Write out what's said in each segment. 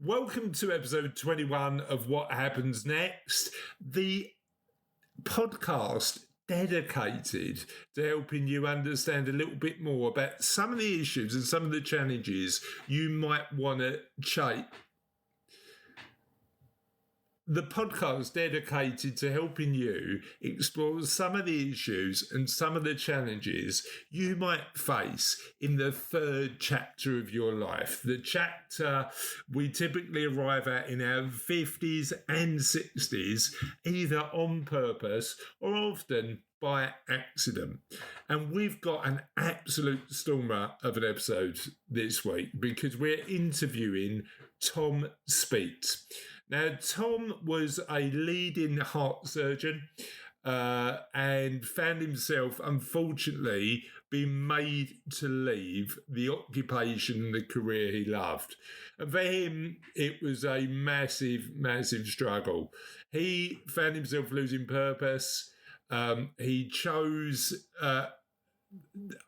Welcome to episode 21 of What Happens Next, the podcast dedicated to helping you understand a little bit more about some of the issues and some of the challenges you might want to chase. The podcast dedicated to helping you explore some of the issues and some of the challenges you might face in the third chapter of your life. The chapter we typically arrive at in our 50s and 60s, either on purpose or often by accident. And we've got an absolute stormer of an episode this week because we're interviewing Tom Spyt. Now, Tom was a leading heart surgeon and found himself, unfortunately, being made to leave the occupation and the career he loved. And for him, it was a massive, massive struggle. He found himself losing purpose. He chose,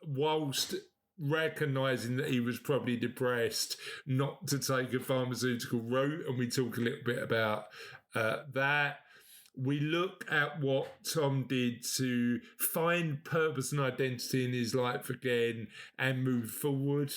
whilst recognising that he was probably depressed, not to take a pharmaceutical route, and we talk a little bit about that. We look at what Tom did to find purpose and identity in his life again and move forward.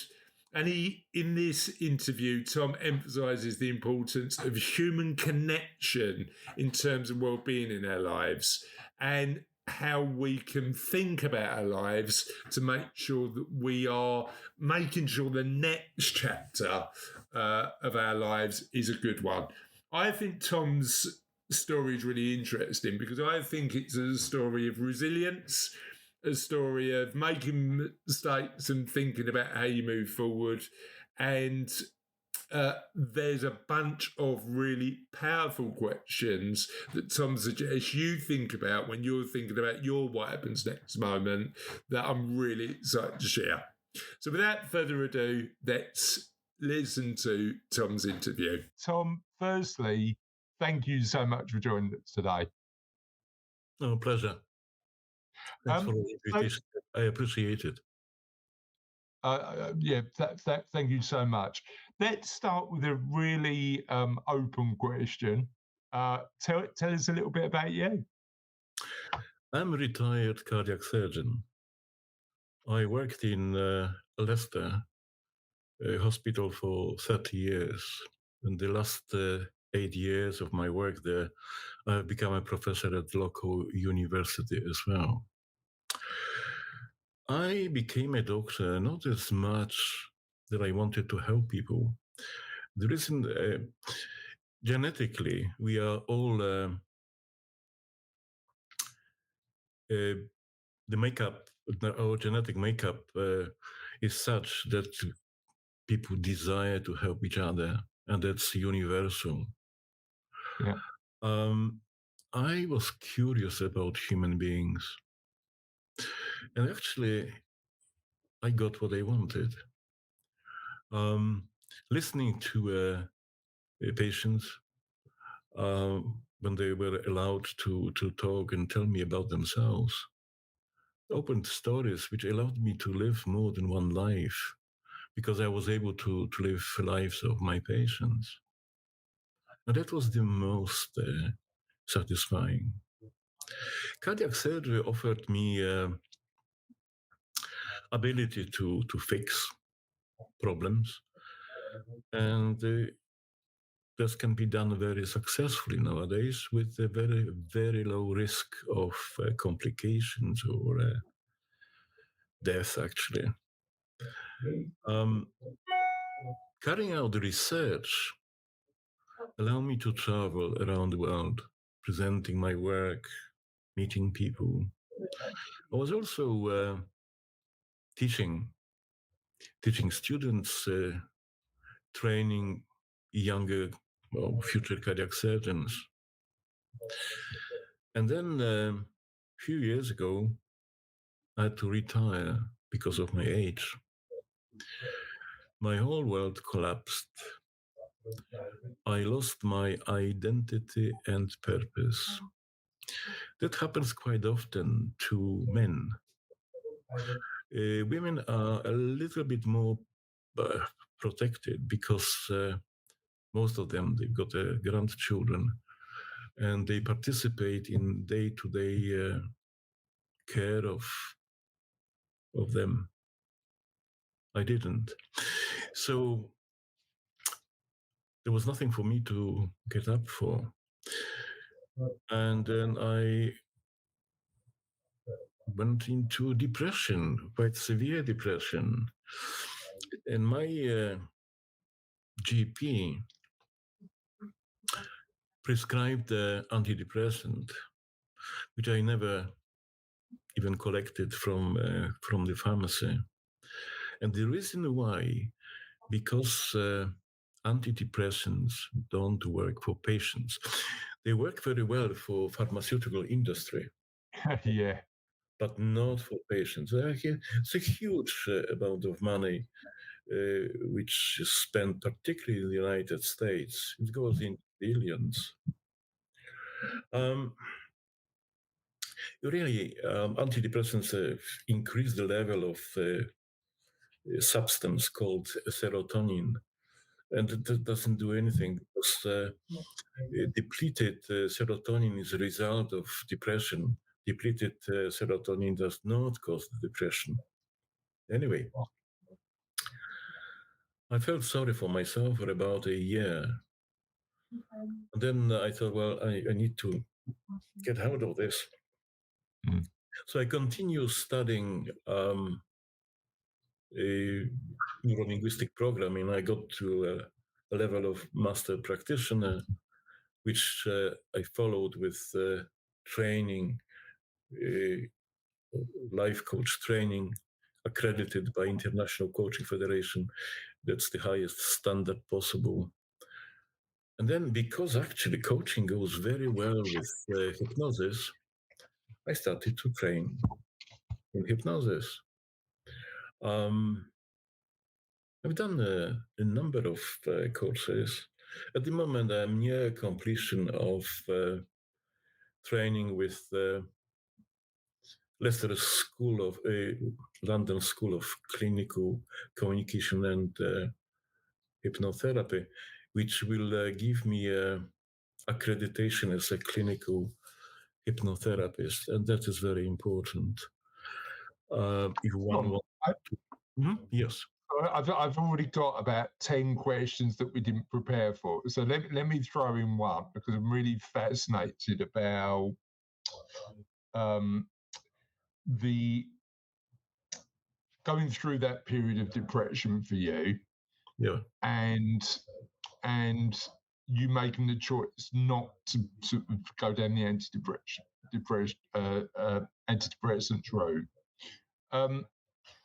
And in this interview, Tom emphasises the importance of human connection in terms of well-being in our lives and how we can think about our lives to make sure that we are making sure the next chapter of our lives is a good one. I think Tom's story is really interesting because I think it's a story of resilience, a story of making mistakes and thinking about how you move forward. And there's a bunch of really powerful questions that Tom suggests you think about when you're thinking about your What Happens Next moment that I'm really excited to share. So without further ado, let's listen to Tom's interview. Tom, firstly, thank you so much for joining us today. Oh, pleasure. Thanks for the invitation. I appreciate it. Thank you so much. Let's start with a really open question. Tell us a little bit about you. I'm a retired cardiac surgeon. I worked in Leicester hospital for 30 years. In the last 8 years of my work there, I have become a professor at local university as well. I became a doctor not as much that I wanted to help people. The reason, genetically, we are all, the makeup, our genetic makeup is such that people desire to help each other, and that's universal. Yeah. I was curious about human beings. And actually, I got what I wanted. Listening to patients when they were allowed to talk and tell me about themselves, opened stories which allowed me to live more than one life because I was able to live lives of my patients. And that was the most satisfying. Cardiac surgery offered me ability to fix problems, and this can be done very successfully nowadays with a very, very low risk of complications or death, actually. Carrying out the research allowed me to travel around the world, presenting my work, meeting people. I was also teaching students, training younger, future cardiac surgeons. And then a few years ago, I had to retire because of my age. My whole world collapsed. I lost my identity and purpose. That happens quite often to men. Women are a little bit more protected because Most of them, they've got grandchildren, and they participate in day-to-day care of them. I didn't. So there was nothing for me to get up for. And then I went into depression, quite severe depression. And my GP prescribed antidepressant, which I never even collected from the pharmacy. And the reason why, because antidepressants don't work for patients. They work very well for pharmaceutical industry. Yeah. But not for patients. It's a huge amount of money which is spent, particularly in the United States. It goes in billions. Really, antidepressants increase the level of a substance called serotonin, and it doesn't do anything because depleted serotonin is a result of depression. Depleted serotonin does not cause the depression. Anyway, I felt sorry for myself for about a year. And then I thought, well, I need to get out of this. Mm. So I continue studying a neurolinguistic programming. I got to a level of master practitioner, which I followed with training, life coach training, accredited by International Coaching Federation. That's the highest standard possible. And then, because actually coaching goes very well with hypnosis, I started to train in hypnosis. I've done a number of courses. At the moment, I'm near completion of training with Leicester School of London School of Clinical Communication and Hypnotherapy, which will give me accreditation as a clinical hypnotherapist, and that is very important. If one wants to, yes. I've already got about 10 questions that we didn't prepare for. So let me throw in one because I'm really fascinated about the going through that period of depression for you. Yeah. And you making the choice not to sort of go down the antidepressant route.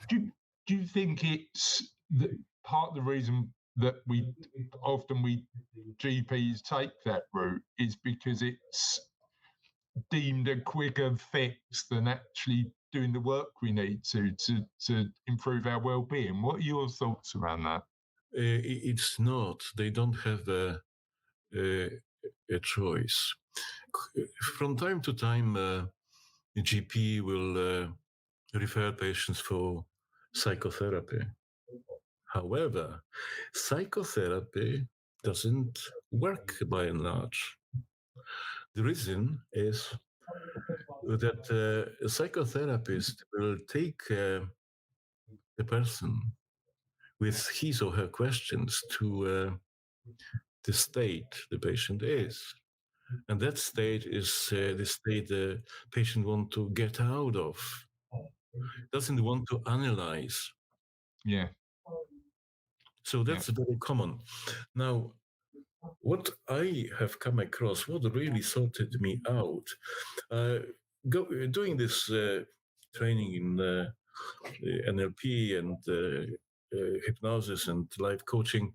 Do you think it's part of the reason that we GPs take that route is because it's deemed a quicker fix than actually doing the work we need to improve our well-being? What are your thoughts around that? It's not. They don't have a choice. From time to time, the GP will refer patients for psychotherapy. However, psychotherapy doesn't work by and large. The reason is that a psychotherapist will take the person with his or her questions to the state the patient is. And that state is the state the patient wants to get out of, doesn't want to analyze. Yeah. So that's very common. Now, what I have come across, what really sorted me out, doing this training in NLP and hypnosis and life coaching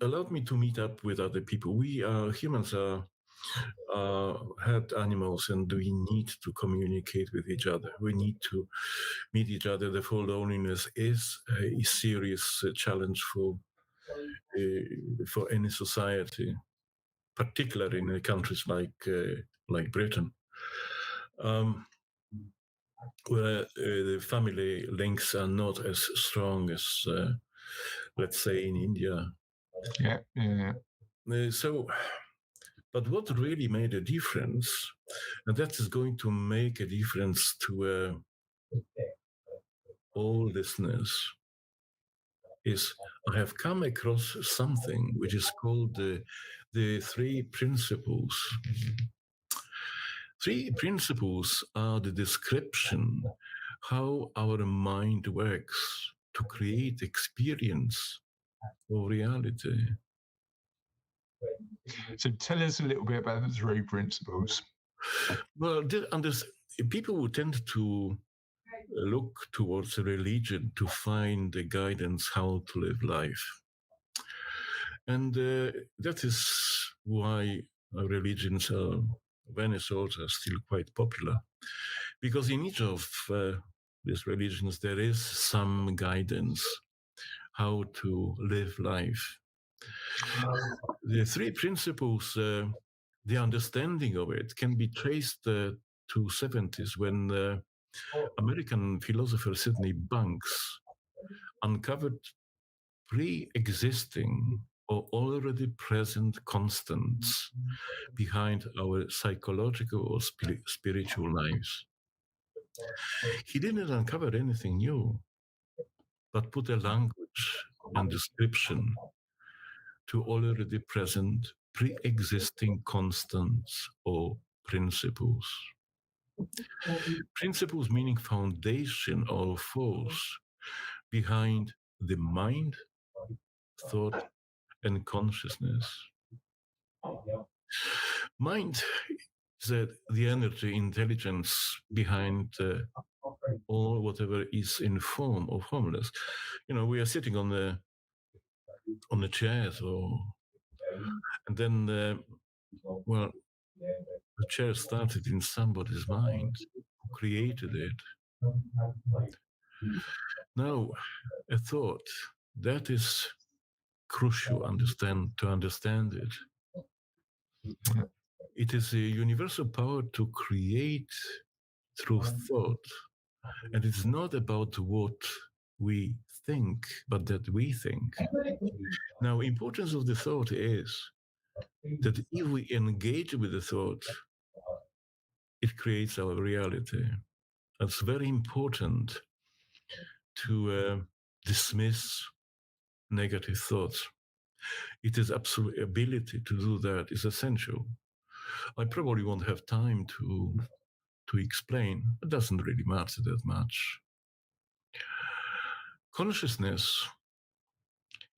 allowed me to meet up with other people. We humans are herd animals, and we need to communicate with each other. We need to meet each other. Therefore, loneliness is a serious challenge for any society, particularly in countries like Britain, where the family links are not as strong as, let's say, in India. Yeah. But what really made a difference, and that is going to make a difference to all listeners, is I have come across something which is called the three principles. Three principles are the description how our mind works to create experience or reality. So tell us a little bit about the three principles. Well, people who tend to look towards a religion to find the guidance how to live life. And that is why religions are, Renaissance are still quite popular. Because in each of these religions, there is some guidance how to live life. The three principles, the understanding of it can be traced to 70s when American philosopher Sidney Banks uncovered pre-existing or already present constants behind our psychological or spiritual lives. He didn't uncover anything new, but put a language and description to already present pre-existing constants or principles. Principles meaning foundation or force behind the mind, thought, and consciousness. Mind is the energy, intelligence behind all whatever is in form or formless. We are sitting on the chairs, and then the chair started in somebody's mind who created it. Now, a thought that is crucial to understand it. It is a universal power to create through thought, and it's not about what we think, but that we think. Now, importance of the thought is that if we engage with the thought, it creates our reality. It's very important to dismiss negative thoughts. It is absolute ability to do that is essential. I probably won't have time to explain. It doesn't really matter that much. Consciousness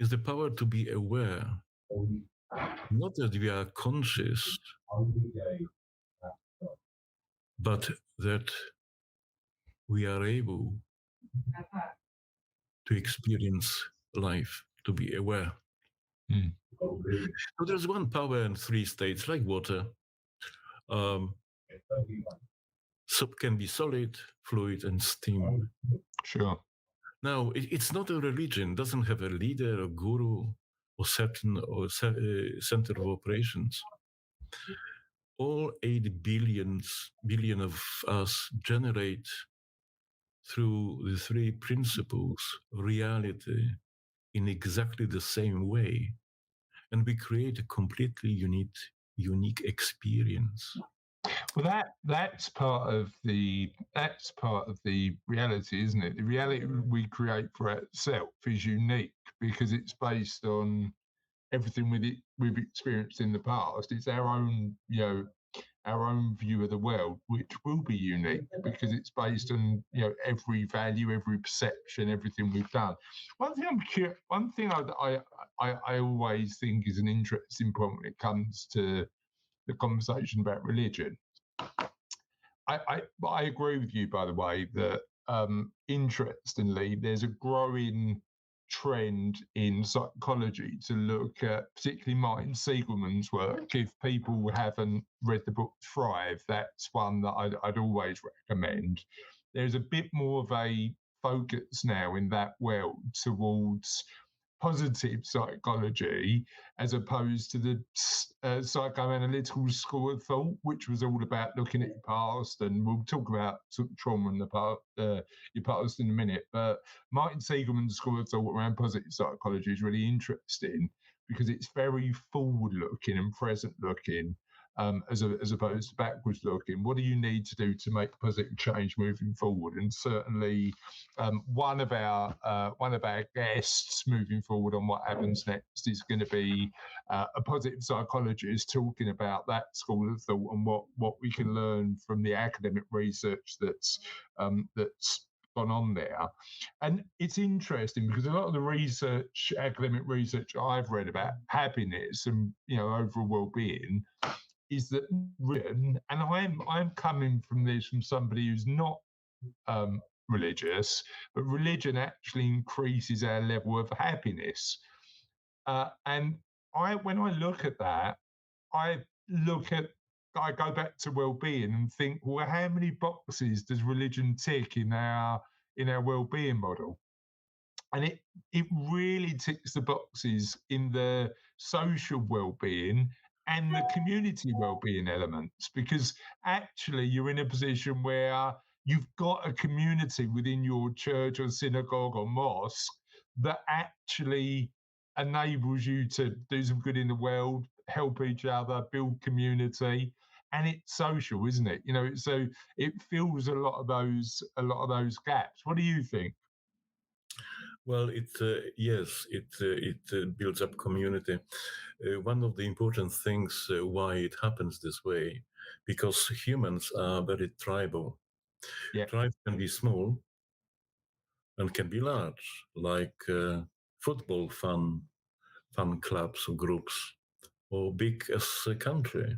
is the power to be aware, not that we are conscious, but that we are able to experience life, to be aware. So there's one power in three states, like water. Can be solid, fluid, and steam. Sure. Now, it's not a religion, doesn't have a leader, a guru, or certain or center of operations. All 8 billion of us generate through the three principles reality in exactly the same way, and we create a completely unique experience. Well, that's part of the reality, isn't it? The reality we create for itself is unique because it's based on everything we've experienced in the past. It's our own, our own view of the world, which will be unique because it's based on every value, every perception, everything we've done. One thing I always think is an interesting point when it comes to the conversation about religion. I agree with you, by the way, that interestingly, there's a growing trend in psychology to look at particularly Martin Seligman's work. If people haven't read the book Thrive, that's one that I'd always recommend. There's a bit more of a focus now in that world towards positive psychology as opposed to the psychoanalytical school of thought, which was all about looking at your past. And we'll talk about trauma in the past, your past in a minute. But Martin Seligman's school of thought around positive psychology is really interesting. because it's very forward looking and present looking, as opposed to backwards looking. What do you need to do to make positive change moving forward? And certainly, one of our guests moving forward on what happens next is going to be a positive psychologist talking about that school of thought and what we can learn from the academic research that's gone on there. And it's interesting because a lot of the academic research I've read about happiness and overall well-being is that religion, and I'm coming from this from somebody who's not religious, but religion actually increases our level of happiness. And when I look at that, I go back to well-being and think, well, how many boxes does religion tick in our well-being model? And it really ticks the boxes in the social well-being and the community well-being elements, because actually you're in a position where you've got a community within your church or synagogue or mosque that actually enables you to do some good in the world, help each other, build community, and it's social, isn't it? So it fills a lot of those gaps. What do you think? Well, it builds up community. One of the important things why it happens this way, because humans are very tribal. Yeah. Tribes can be small and can be large, like football fan clubs or groups, or big as a country.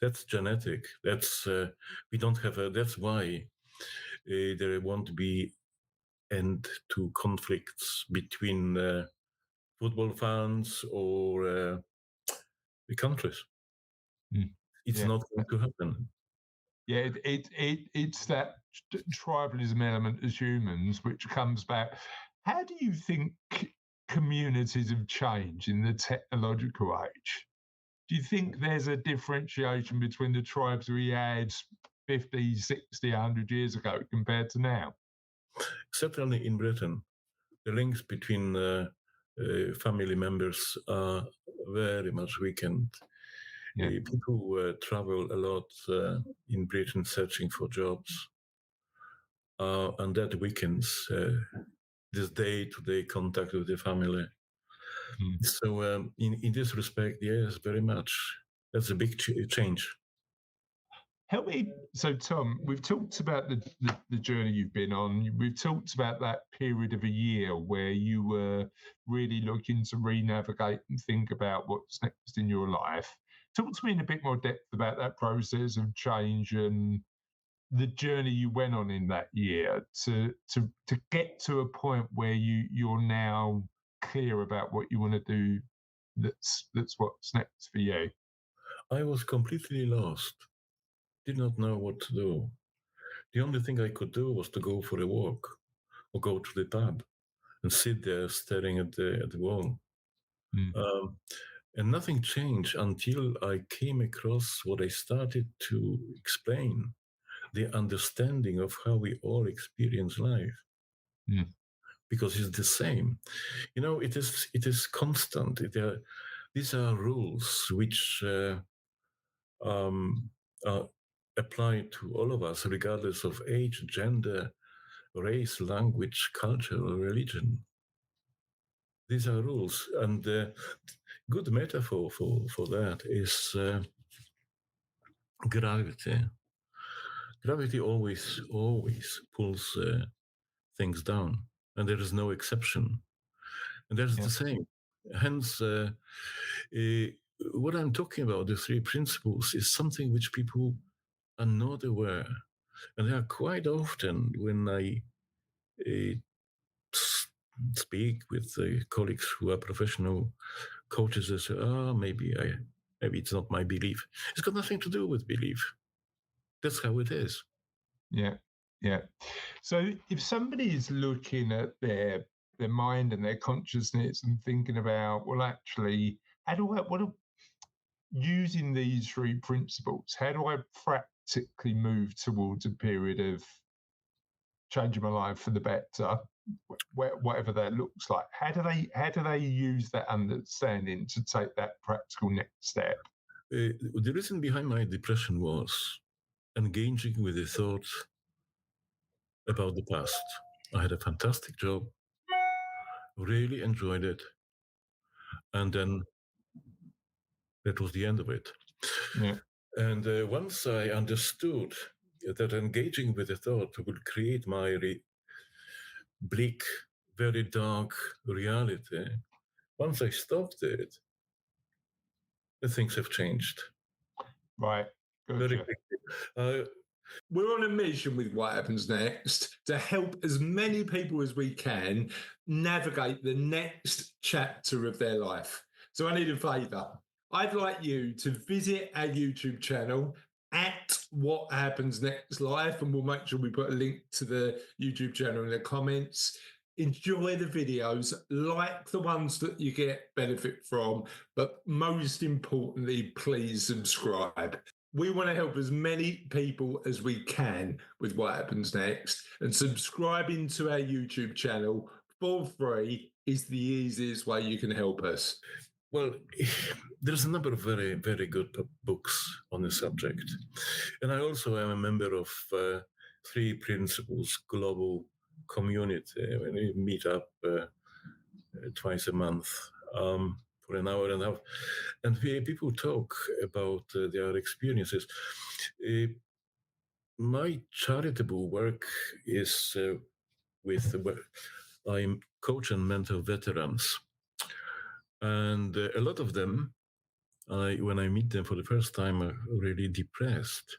That's genetic. We don't have a. That's why there won't be end to conflicts between football fans or the countries. It's not going to happen. Yeah, it's that tribalism element as humans, which comes back. How do you think communities have changed in the technological age? Do you think there's a differentiation between the tribes we had 50, 60, 100 years ago compared to now? Certainly in Britain, the links between family members are very much weakened. Yeah. People travel a lot in Britain searching for jobs, and that weakens this day-to-day contact with the family. So in this respect, yes, very much. That's a big change. So Tom, we've talked about the journey you've been on. We've talked about that period of a year where you were really looking to re-navigate and think about what's next in your life. Talk to me in a bit more depth about that process of change and the journey you went on in that year to get to a point where you're now clear about what you want to do. That's what's next for you. I was completely lost. Did not know what to do. The only thing I could do was to go for a walk or go to the pub and sit there staring at the wall. And nothing changed until I came across what I started to explain, the understanding of how we all experience life. Because it's the same. It is constant. These are rules which apply to all of us, regardless of age, gender, race, language, culture, or religion. These are rules, and good metaphor for that is gravity. Gravity always pulls things down, and there is no exception. And there's the same. Hence, what I'm talking about, the three principles, is something which people are not aware. And they are quite often when I speak with colleagues who are professional coaches, they say, maybe it's not my belief. It's got nothing to do with belief. That's how it is. Yeah. So if somebody is looking at their mind and their consciousness and thinking about, well, actually, using these three principles, how do I practically move towards a period of changing my life for the better? whatever that looks like. How do they use that understanding to take that practical next step? The reason behind my depression was engaging with the thought about the past. I had a fantastic job, really enjoyed it, and then that was the end of it. Yeah. And once I understood that engaging with the thought would create my bleak, very dark reality, once I stopped it, the things have changed Right. very Gotcha. quickly. We're on a mission with What Happens Next to help as many people as we can navigate the next chapter of their life. So I need a favour. I'd like you to visit our YouTube channel at What Happens Next Life, and we'll make sure we put a link to the YouTube channel in the comments. Enjoy the videos, like the ones that you get benefit from, but most importantly, please subscribe. We want to help as many people as we can with What Happens Next, and subscribing to our YouTube channel for free is the easiest way you can help us. Well, there's a number of very, very good books on the subject. And I also am a member of Three Principles Global Community. When we meet up twice a month for an hour and a half, and people talk about their experiences. My charitable work is with I coach and mentor veterans, and a lot of them, when I meet them for the first time, are really depressed.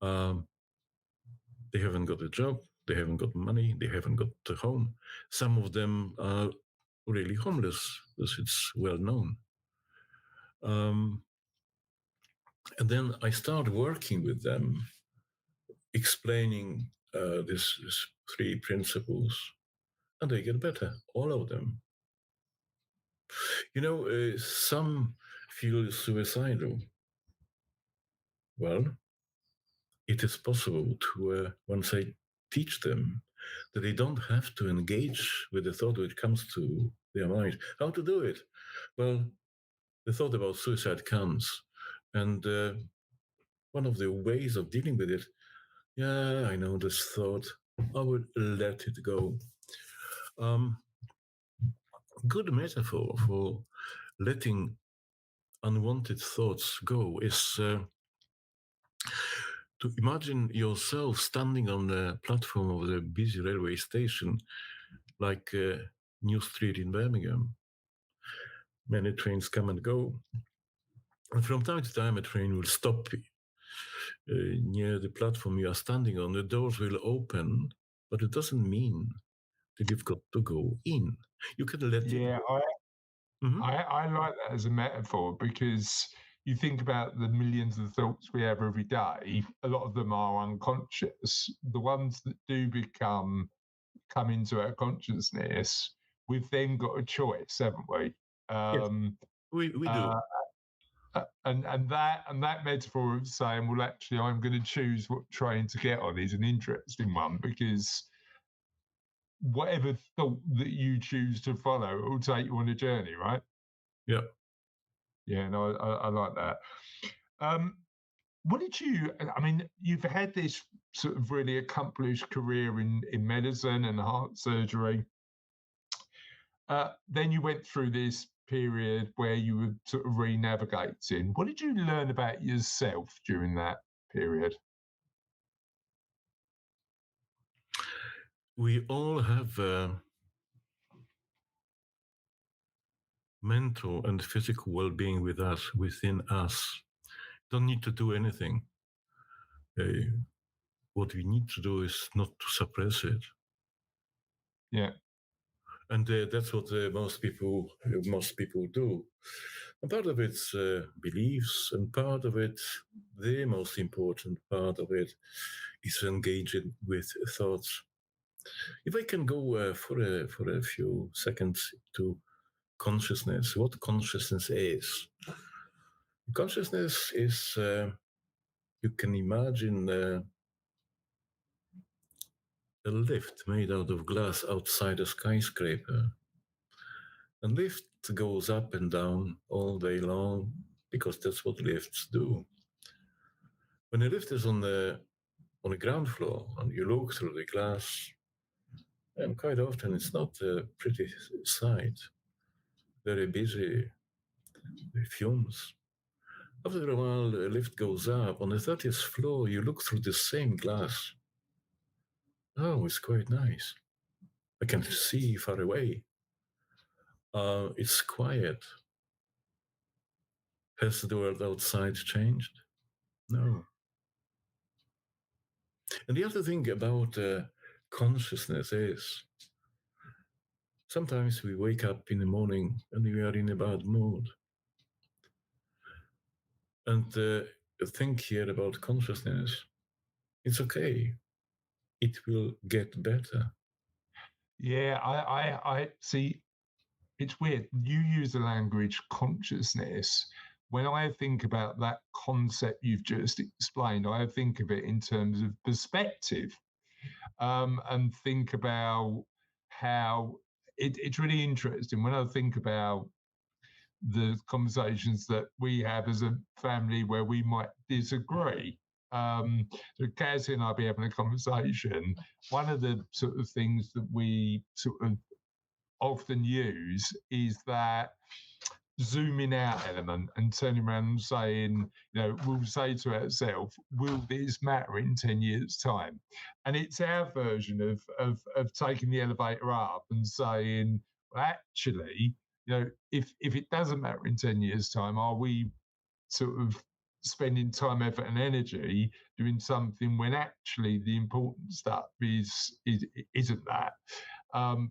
They haven't got a job, they haven't got money, they haven't got a home. Some of them are really homeless, as it's well known. And then I start working with them, explaining these three principles, and they get better, all of them. You know, some feel suicidal. Well, it is possible to, once I teach them that they don't have to engage with the thought which comes to their mind. How to do it? Well, the thought about suicide comes, and one of the ways of dealing with it, yeah, I know this thought, I would let it go. Good metaphor for letting unwanted thoughts go is to imagine yourself standing on the platform of the busy railway station, like New Street in Birmingham. Many trains come and go. And from time to time, a train will stop near the platform you are standing on. The doors will open, but it doesn't mean that you've got to go in. You can let it go. I like that as a metaphor, because you think about the millions of thoughts we have every day. A lot of them are unconscious. The ones that do come into our consciousness, we've then got a choice, haven't we? Yes, we do. And that metaphor of saying, well, actually, I'm going to choose what train to get on, is an interesting one, because whatever thought that you choose to follow, it will take you on a journey, right? Yeah. Yeah, no, I like that. What did you? I mean, you've had this sort of really accomplished career in medicine and heart surgery. Then you went through this period where you were sort of re-navigating. What did you learn about yourself during that period? We all have mental and physical well-being within us. Don't need to do anything. What we need to do is not to suppress it. Yeah. And that's what most people do. And part of it's beliefs, and part of it, the most important part of it, is engaging with thoughts. If I can go for a few seconds to consciousness, what consciousness is? Consciousness is, you can imagine a lift made out of glass outside a skyscraper. And lift goes up and down all day long because that's what lifts do. When a lift is on the ground floor and you look through the glass, and quite often it's not a pretty sight. Very busy, fumes. After a while, the lift goes up. On the 30th floor, you look through the same glass. Oh, it's quite nice. I can see far away. It's quiet. Has the world outside changed? No. And the other thing about consciousness is sometimes we wake up in the morning and we are in a bad mood. And think here about consciousness. It's okay. It will get better. Yeah, I see. It's weird. You use the language consciousness. When I think about that concept you've just explained, I think of it in terms of perspective, and think about how it's really interesting when I think about the conversations that we have as a family where we might disagree. So Cassie and I'll be having a conversation. One of the sort of things that we sort of often use is that zooming out element and turning around and saying, we'll say to ourselves, will this matter in 10 years' time? And it's our version of taking the elevator up and saying, well, actually, if it doesn't matter in 10 years' time, are we sort of spending time, effort, and energy doing something when actually the important stuff isn't that?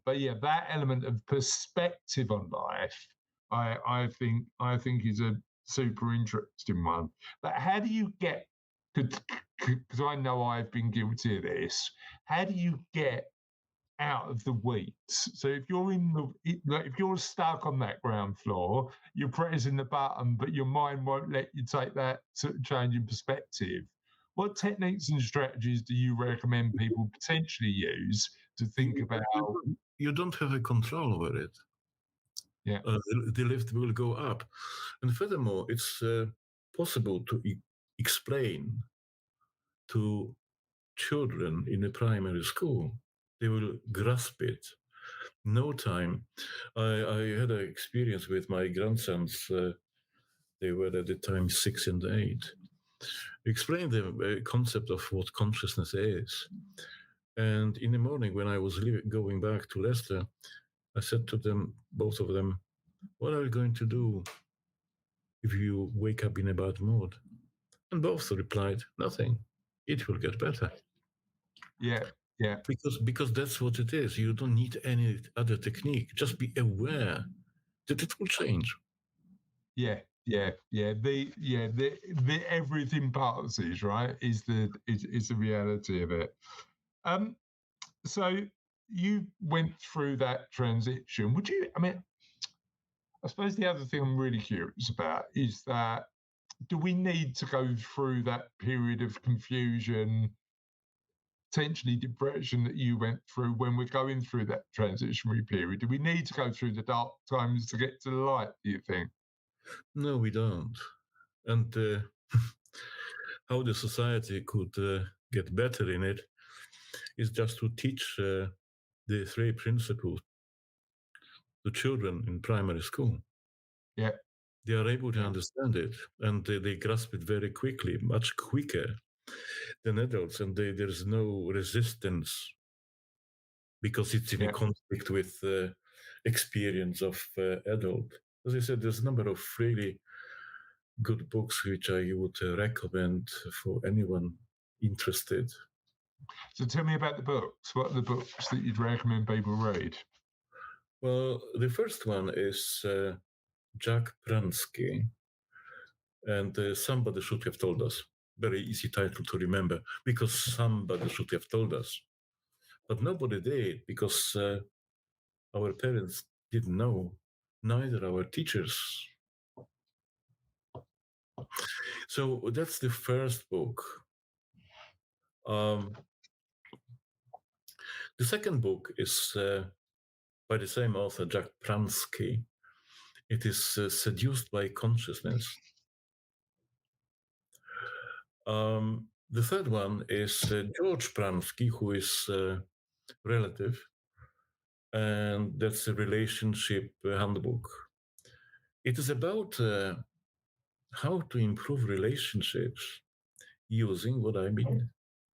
But yeah, that element of perspective on life, I think is a super interesting one. But how do you get? Because I know I've been guilty of this. How do you get out of the weeds? So if you're stuck on that ground floor, you're pressing the button, but your mind won't let you take that sort of change in perspective. What techniques and strategies do you recommend people potentially use to think about? You don't have a control over it. Yeah. The lift will go up. And furthermore, it's possible to explain to children in a primary school. They will grasp it. No time. I had an experience with my grandsons. They were at the time 6 and 8. Explain the concept of what consciousness is. And in the morning, when I was going back to Leicester, I said to them, both of them, what are you going to do if you wake up in a bad mood? And both replied, nothing. It will get better. Yeah. Because that's what it is. You don't need any other technique. Just be aware that it will change. Yeah. The everything passes, right? Is the reality of it. So you went through that transition. I suppose the other thing I'm really curious about is that do we need to go through that period of confusion, potentially depression that you went through when we're going through that transitionary period? Do we need to go through the dark times to get to the light, do you think? No, we don't. And how the society could get better in it is just to teach the 3 principles to children in primary school. Yeah. They are able to understand it, and they grasp it very quickly, much quicker than adults, and there's no resistance because it's in a conflict with experience of adult. As I said, there's a number of really good books which I would recommend for anyone interested. So tell me about the books. What are the books that you'd recommend people read? Well, the first one is Jack Pransky, and Somebody Should Have Told Us. Very easy title to remember, because somebody should have told us. But nobody did, because our parents didn't know, neither our teachers. So that's the first book. The second book is by the same author, Jack Pransky. It is Seduced by Consciousness. The third one is George Pransky, who is relative, and that's a relationship handbook. It is about how to improve relationships using what I've been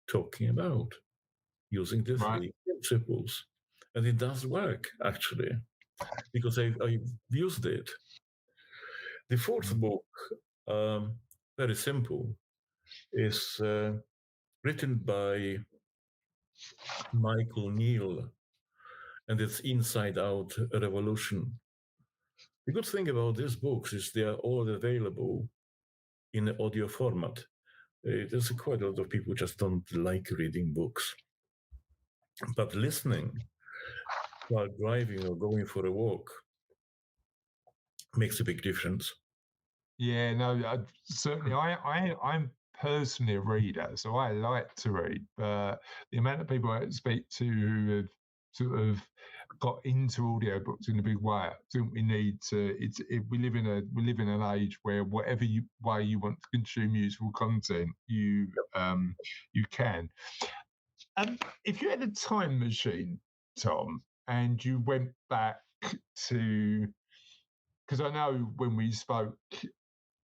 talking about, using the three principles. And it does work, actually, because I've used it. The fourth book, very simple, is written by Michael Neal, and it's Inside Out Revolution. The good thing about these books is they are all available in audio format. There's quite a lot of people who just don't like reading books. But listening while driving or going for a walk makes a big difference. Yeah, no, certainly. I'm personally a reader, so I like to read. But the amount of people I speak to who have sort of got into audiobooks in a big way, I think we need to. We live in an age where whatever way you want to consume useful content, you can. If you had a time machine, Tom, and you went back to, because I know when we spoke,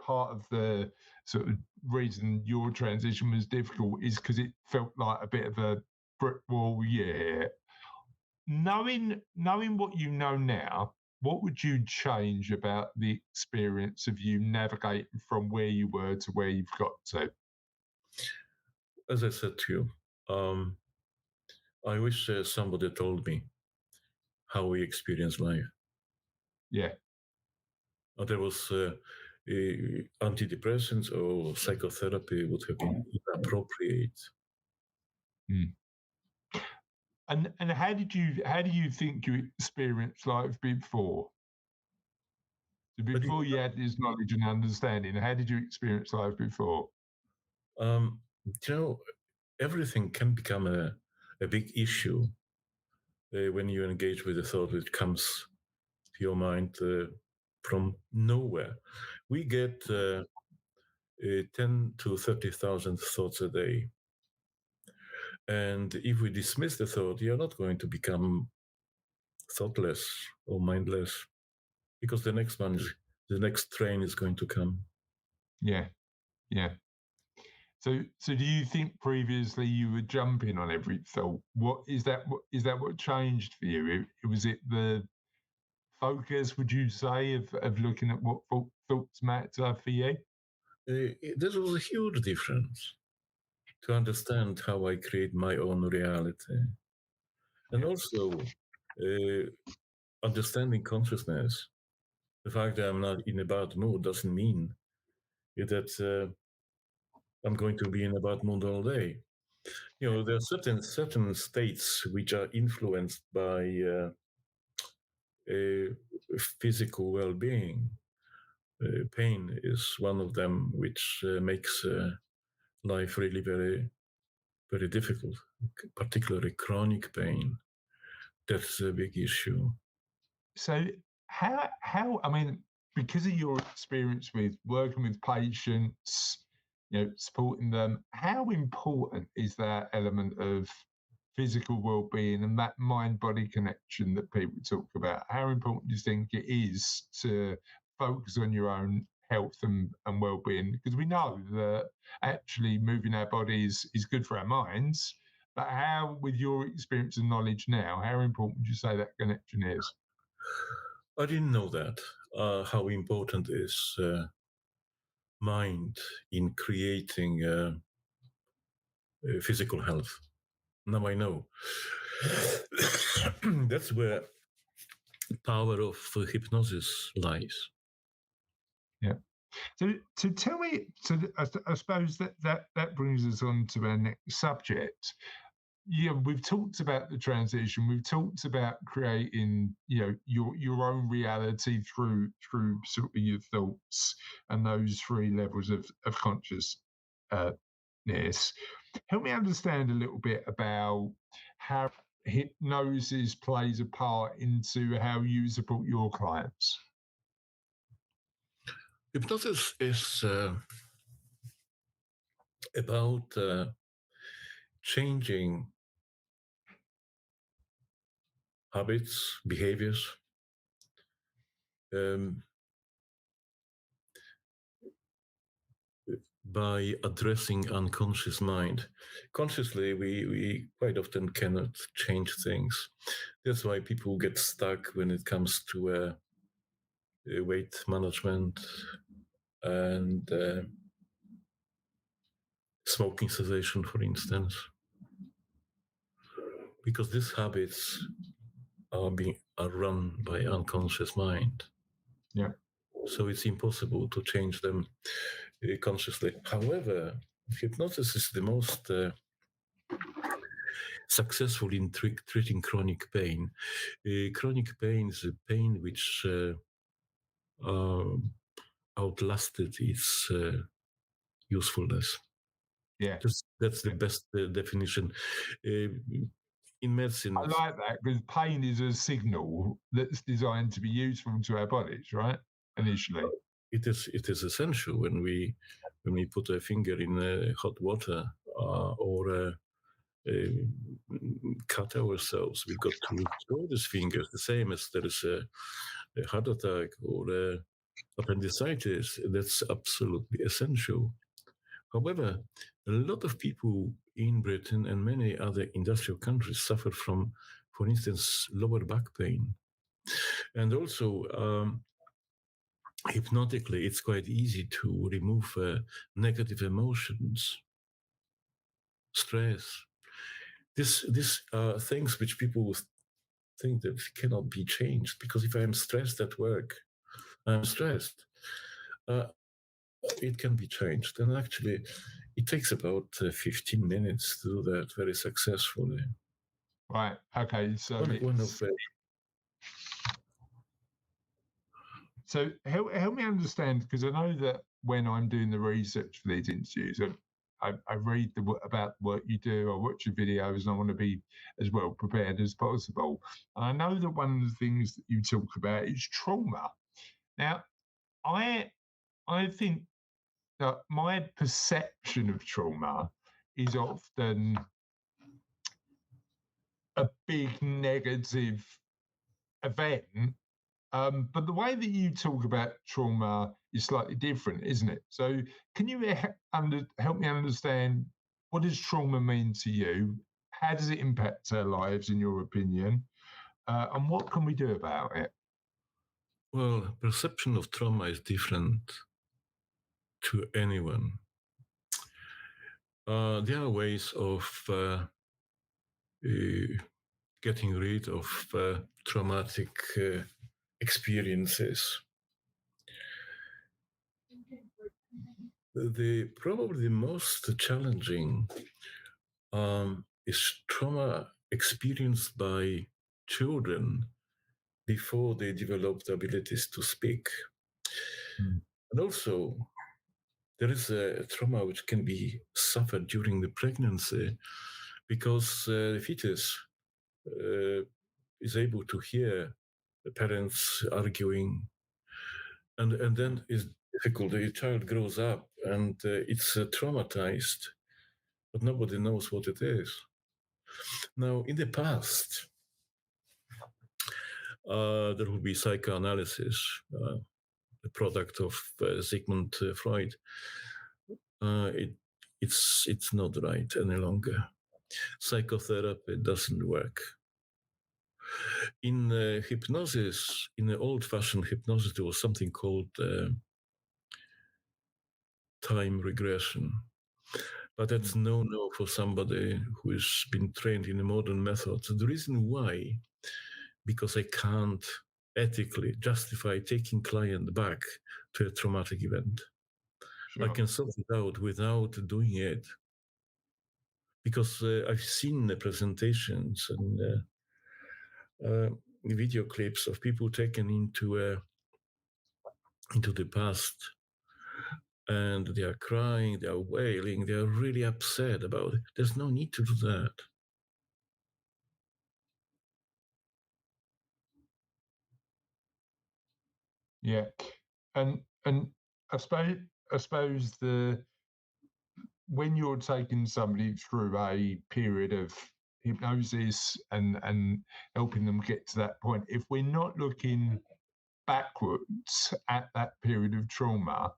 part of the sort of reason your transition was difficult is because it felt like a bit of a brick wall. Yeah. Knowing what you know now, what would you change about the experience of you navigating from where you were to where you've got to? As I said to you, I wish somebody told me how we experience life. Yeah. There was antidepressants or psychotherapy would have been inappropriate. Mm. And how do you think you experienced life before? So before you had this knowledge and understanding, how did you experience life before? Everything can become a big issue when you engage with a thought which comes to your mind from nowhere. We get 10 to 30,000 thoughts a day. And if we dismiss the thought, you're not going to become thoughtless or mindless, because the next train is going to come. Yeah. So do you think previously you were jumping on every thought? What is that? What changed for you? Was it the focus, would you say, of looking at what thoughts matter for you? There was a huge difference to understand how I create my own reality. And also understanding consciousness. The fact that I'm not in a bad mood doesn't mean that I'm going to be in a bad mood all day. There are certain states which are influenced by physical well-being. Pain is one of them, which makes life really very, very difficult, particularly chronic pain. That's a big issue. So how I mean, because of your experience with working with patients, supporting them, how important is that element of physical well-being and that mind-body connection that people talk about? How important do you think it is to focus on your own health and well-being? Because we know that actually moving our bodies is good for our minds, but how, with your experience and knowledge now, how important would you say that connection is? I didn't know that, how important is mind in creating physical health. Now I know. That's where power of hypnosis lies. Yeah. So tell me, I suppose that brings us on to our next subject. Yeah, we've talked about the transition. We've talked about creating, your own reality through sort of your thoughts and those three levels of consciousness. Help me understand a little bit about how hypnosis plays a part into how you support your clients? Hypnosis is about changing habits, behaviors, um, by addressing unconscious mind. Consciously, we quite often cannot change things. That's why people get stuck when it comes to weight management and smoking cessation, for instance, because these habits are run by unconscious mind. Yeah. So it's impossible to change them consciously. However, hypnosis is the most successful in treating chronic pain. Chronic pain is a pain which outlasted its usefulness. Yeah. That's the best definition. In medicine, I like that, because pain is a signal that's designed to be useful to our bodies, right? Initially. It is essential when we put a finger in hot water or cut ourselves. We got to throw these fingers, the same as there is a heart attack or appendicitis. That's absolutely essential. However, a lot of people in Britain and many other industrial countries suffer from, for instance, lower back pain. And also, hypnotically, it's quite easy to remove negative emotions, stress. These are things which people think that cannot be changed, because if I am stressed at work, I'm stressed. It can be changed. And actually, it takes about 15 minutes to do that very successfully. Right. Okay. So So help me understand, because I know that when I'm doing the research for these interviews, I read about what you do, I watch your videos, and I want to be as well prepared as possible. And I know that one of the things that you talk about is trauma. Now, I think that my perception of trauma is often a big negative event. But the way that you talk about trauma is slightly different, isn't it? So can you help me understand, what does trauma mean to you? How does it impact our lives, in your opinion? And what can we do about it? Well, perception of trauma is different to anyone. There are ways of getting rid of traumatic experiences. Probably the most challenging is trauma experienced by children before they develop the abilities to speak. And also, there is a trauma which can be suffered during the pregnancy, because the fetus is able to hear the parents arguing, and then it's difficult. The child grows up and it's traumatized, but nobody knows what it is. Now, in the past, there will be psychoanalysis, the product of Sigmund Freud. It's not right any longer. Psychotherapy doesn't work. In hypnosis, in the old-fashioned hypnosis, there was something called time regression. But that's no for somebody who has been trained in a modern method. The reason why, because I can't ethically justify taking client back to a traumatic event. Sure. I can sort it out without doing it, because I've seen the presentations and video clips of people taken into the past, and they are crying, they are wailing, they are really upset about it. There's no need to do that. Yeah, and I suppose when you're taking somebody through a period of hypnosis and helping them get to that point, if we're not looking backwards at that period of trauma,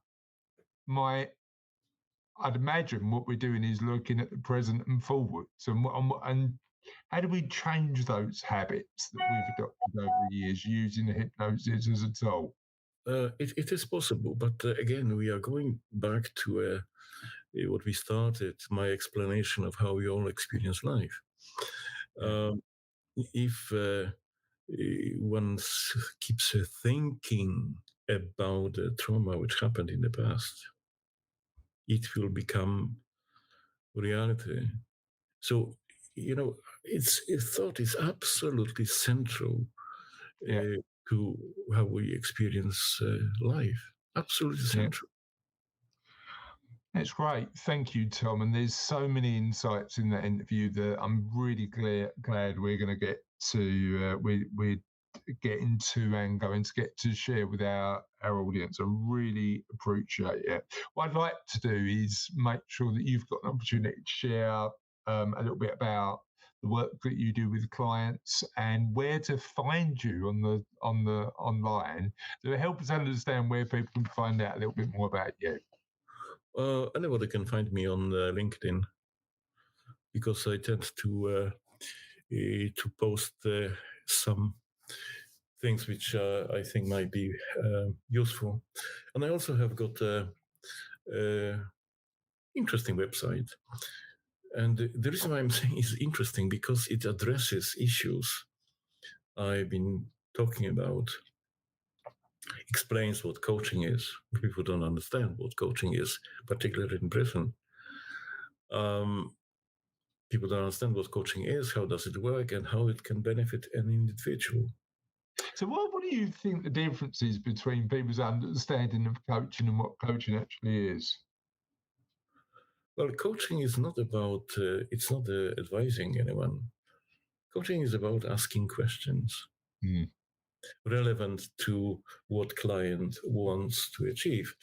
I'd imagine what we're doing is looking at the present and forwards, and how do we change those habits that we've adopted over the years using the hypnosis as a tool? It is possible, but again, we are going back to what we started, my explanation of how we all experience life. Yeah. If one keeps thinking about the trauma which happened in the past, it will become reality. So, thought is absolutely central Yeah. to how we experience life. Absolutely Yeah. central. That's great. Thank you, Tom. And there's so many insights in that interview that I'm really glad we're going to get to, we're getting to and going to get to share with our audience. I really appreciate it. What I'd like to do is make sure that you've got an opportunity to share a little bit about the work that you do with clients and where to find you on the online to help us understand where people can find out a little bit more about you. Anybody can find me on LinkedIn because I tend to post some things which I think might be useful, and I also have got a interesting website. And the reason why I'm saying it's interesting because it addresses issues I've been talking about, explains what coaching is. People don't understand what coaching is, particularly in prison. People don't understand what coaching is, how does it work, and how it can benefit an individual. So what do you think the difference is between people's understanding of coaching and what coaching actually is? Well, coaching is not about, it's not advising anyone. Coaching is about asking questions relevant to what client wants to achieve,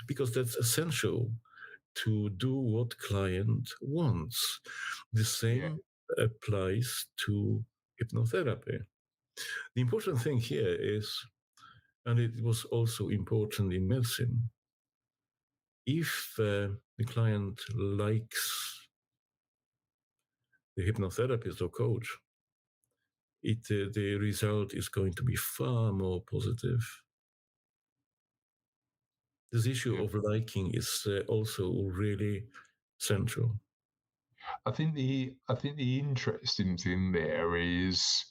because that's essential to do what client wants. The same applies to hypnotherapy. The important thing here is, and it was also important in medicine, if the client likes the hypnotherapist or coach, the result is going to be far more positive. This issue of liking is also really central. I think the interesting thing there is,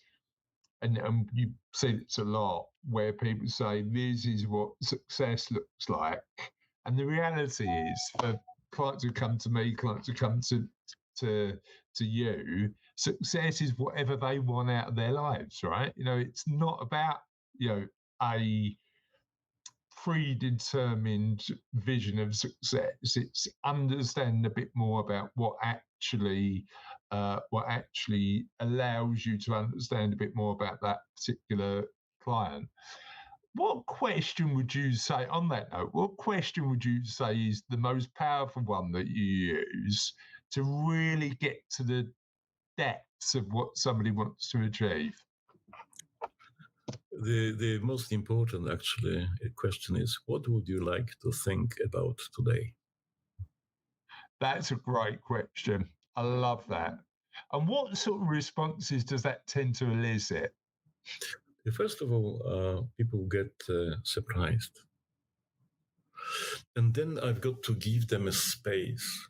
and you see this a lot, where people say this is what success looks like, and the reality is for clients who come to me, clients who come to you, success is whatever they want out of their lives, right? It's not about a predetermined vision of success. It's understanding a bit more about what actually allows you to understand a bit more about that particular client. What question would you say, on that note, what question would you say is the most powerful one that you use to really get to the depths of what somebody wants to achieve? The most important, actually, question is, what would you like to think about today? That's a great question. I love that. And what sort of responses does that tend to elicit? First of all, people get surprised. And then I've got to give them a space.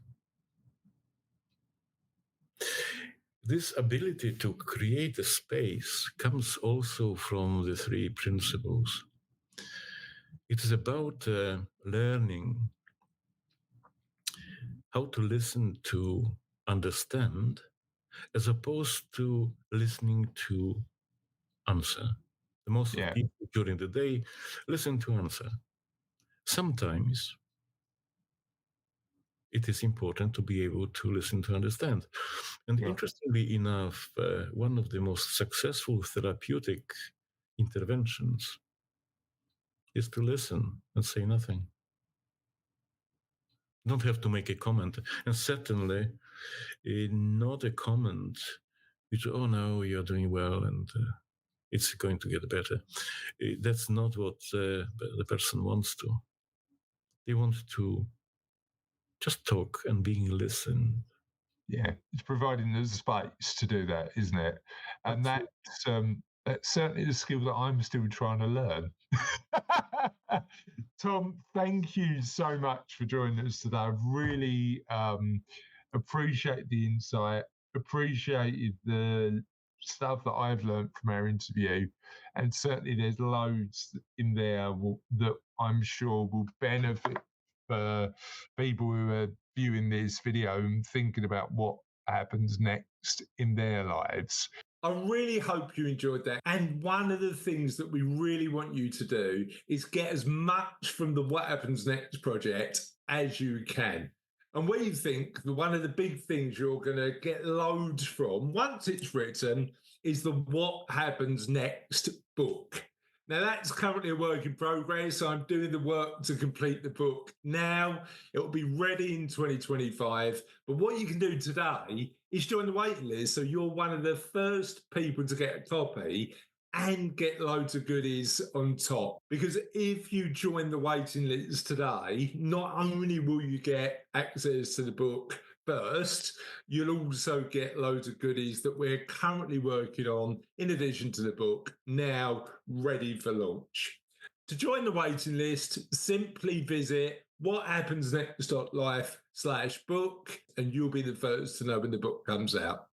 This ability to create a space comes also from the three principles. It is about learning how to listen to understand as opposed to listening to answer. The most of people during the day listen to answer. Sometimes it is important to be able to listen to understand. And interestingly enough, one of the most successful therapeutic interventions is to listen and say nothing. You don't have to make a comment. And certainly, not a comment which, oh, no, you're doing well and it's going to get better. That's not what the person wants to. They want to just talk and being listened. Yeah, it's providing the space to do that, isn't it? And that's certainly the skill that I'm still trying to learn. Tom, thank you so much for joining us today. I really appreciate the insight, appreciated the stuff that I've learned from our interview, and certainly there's loads in there that I'm sure will benefit for people who are viewing this video and thinking about what happens next in their lives. I really hope you enjoyed that. And one of the things that we really want you to do is get as much from the What Happens Next project as you can. And we think that one of the big things you're going to get loads from once it's written is the What Happens Next book. Now, that's currently a work in progress. I'm doing the work to complete the book now. It will be ready in 2025. But what you can do today is join the waiting list. So you're one of the first people to get a copy and get loads of goodies on top. Because if you join the waiting list today, not only will you get access to the book first, you'll also get loads of goodies that we're currently working on in addition to the book, now ready for launch. To join the waiting list, simply visit whathappensnext.life/book and you'll be the first to know when the book comes out.